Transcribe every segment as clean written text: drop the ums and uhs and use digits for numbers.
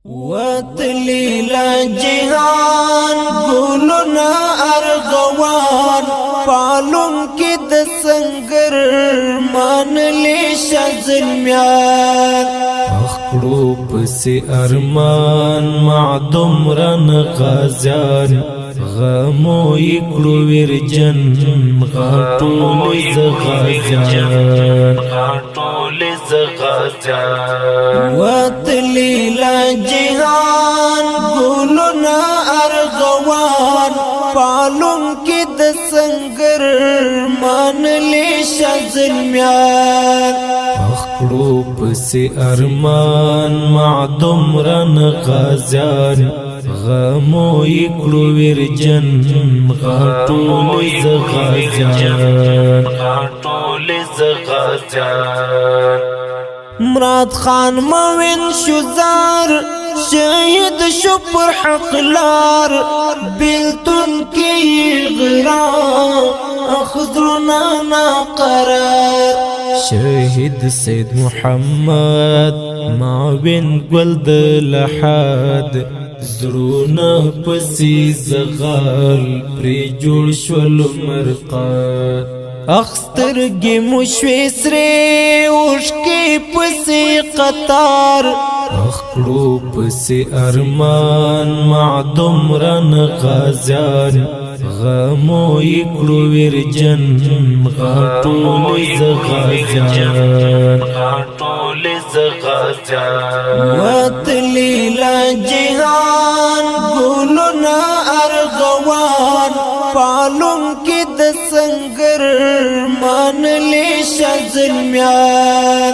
وتلی لا جهان گلونا ارغوان پالون کی د سنگر مانلی شزلمیان اخکڑو پسی ارمان معدوم رن غازیان غمو اکڑو ورجن غاٹول زغازیان وتلی لا جهان گلونا ارغوان پالون کی د سنگر مانلی شزلمیان اخکڑو پسی ارمان معدوم رن غازیان غمو اکڑو ورجن غاٹول زغازیان مراد خان موین شزار شهید شو پر حق لار بلتون کی غرا اخذرنا ناقرار شهید سید محمد معاون گلد لحاد زرونا پسی زغال پری جوڑ شول مرقاد اخسترگی مشوی سری اوشکی پسی قطار اخکڑو پسی ارمان معدوم رن غازیان غمو اکڑو ورجن غاٹول زغازیان وتلی لا جهان گلونا ارغوان پالون کی د سنگر مانلی شزلمیان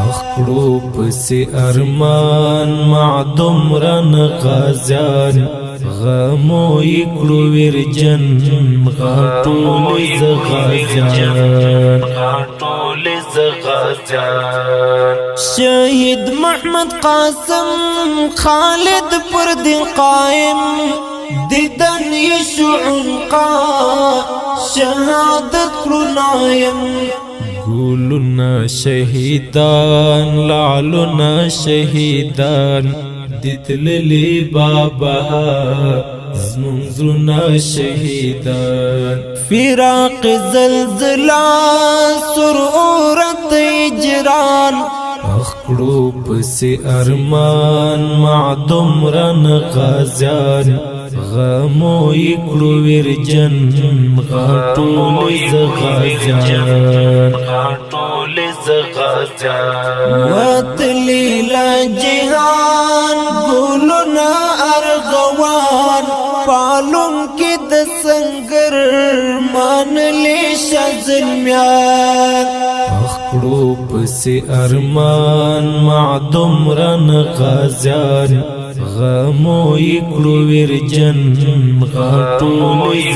اخکڑو پسی ارمان معدوم رن غازیان غمو اکڑو ورجن غاٹول زغازیان شهید محمد قاسم خالد پر دین قائم دیدن یشو عنقا شهادت کرنایم گولنا شهیدان لعلنا شهیدان دتللی بابا زمنزرنا شهیدان فراق زلزلہ سرورت اجران اخکڑو پسی ارمان معدوم رن غازیان غمو اکڑو ورجن غاٹول زغازیان وتلی لا جهان گلونا ارغوان پالون کی د سنگر مانلی شزلمیان اخکڑو پسی ارمان معدوم رن غازیان غمو اکڑو ورجن غاٹول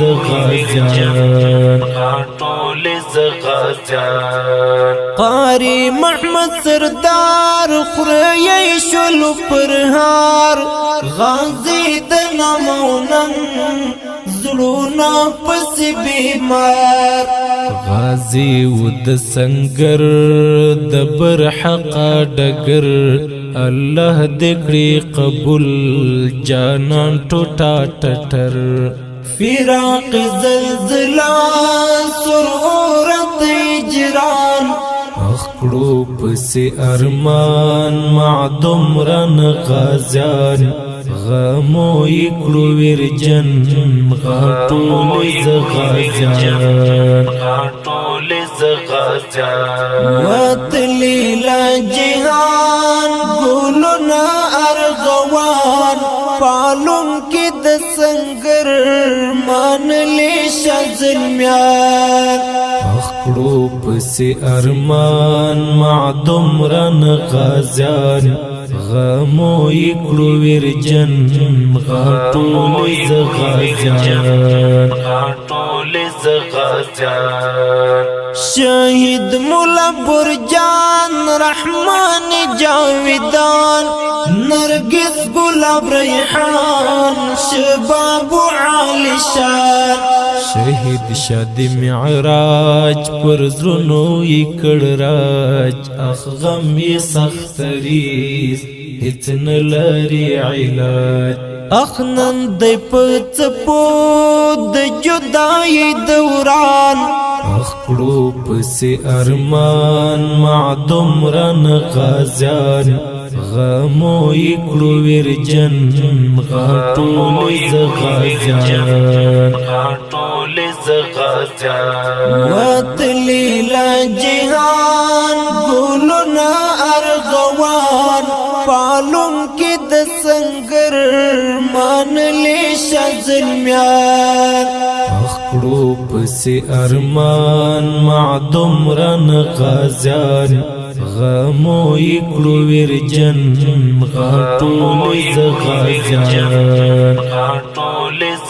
زغازیان قاری محمد سردار خریی شلو پرهار غازی د نمونن زلونا پس بیمار غازی ود سنگر دبر حق ڈگر اللہ دکڑی قبول جانان ٹوٹا ٹٹر فراق زلزلہ سرورت اجران اخکڑو پسی ارمان معدوم رن غازیان غمو اکڑو ورجن غاٹول زغازیان وتلی لا جهان گلونا ارغوان پالون کی د سنگر مانلی شزلمیان اخکڑو پسی ارمان معدوم رن غازیان غمو اکڑو ورجن غاٹول زغازیان شهید مولا برجان رحمان جاویدان نرگس گلاب ریحان شباب عالی شان شهید شادی معراج پر زرنو اکڑ راج اخ غم سختریز هیڅ نلري علاج اخنن دی پڅپو د جدای دوران اخکړو پسې ارمان معدوم رن غازیان غمو یکړو ورجن غټول زغازیان وتلی لا جهان ګلنا ارغوان پالون کې د سنگر مانلې شزلمیان اخکړو پسې ارمان معدوم رن غازیان غمو یکړو ورجن غټول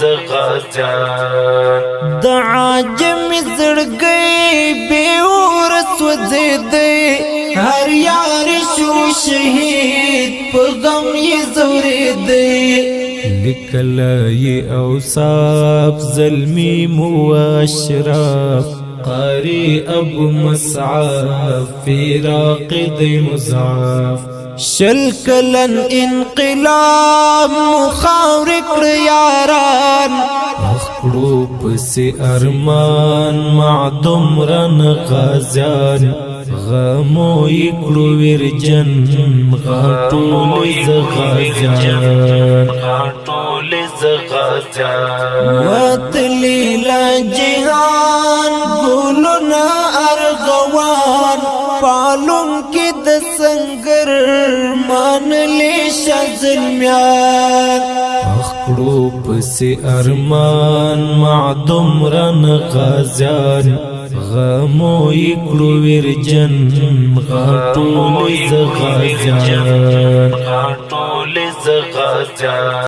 زغازیان د عاجم زړګي به ورس وځدې هر یار شو شهید په غم یې زورېدې لکلای اوصاف ظلمی مو اشراف قاری ابو مصعب فراقد مضاعف شل کلن انقلاب مخاورک یاران اخکړو پسې ارمان معدوم رن غازیان غمو یکړو ورجن غټول زغازیان وتلی لا جهان ګلنا ارغوان پالون کې د سنگر مانلې شزلمیان اخکړو پسې ارمان معدوم رن غازیان غمو یکړو ورجن غټول زغازیان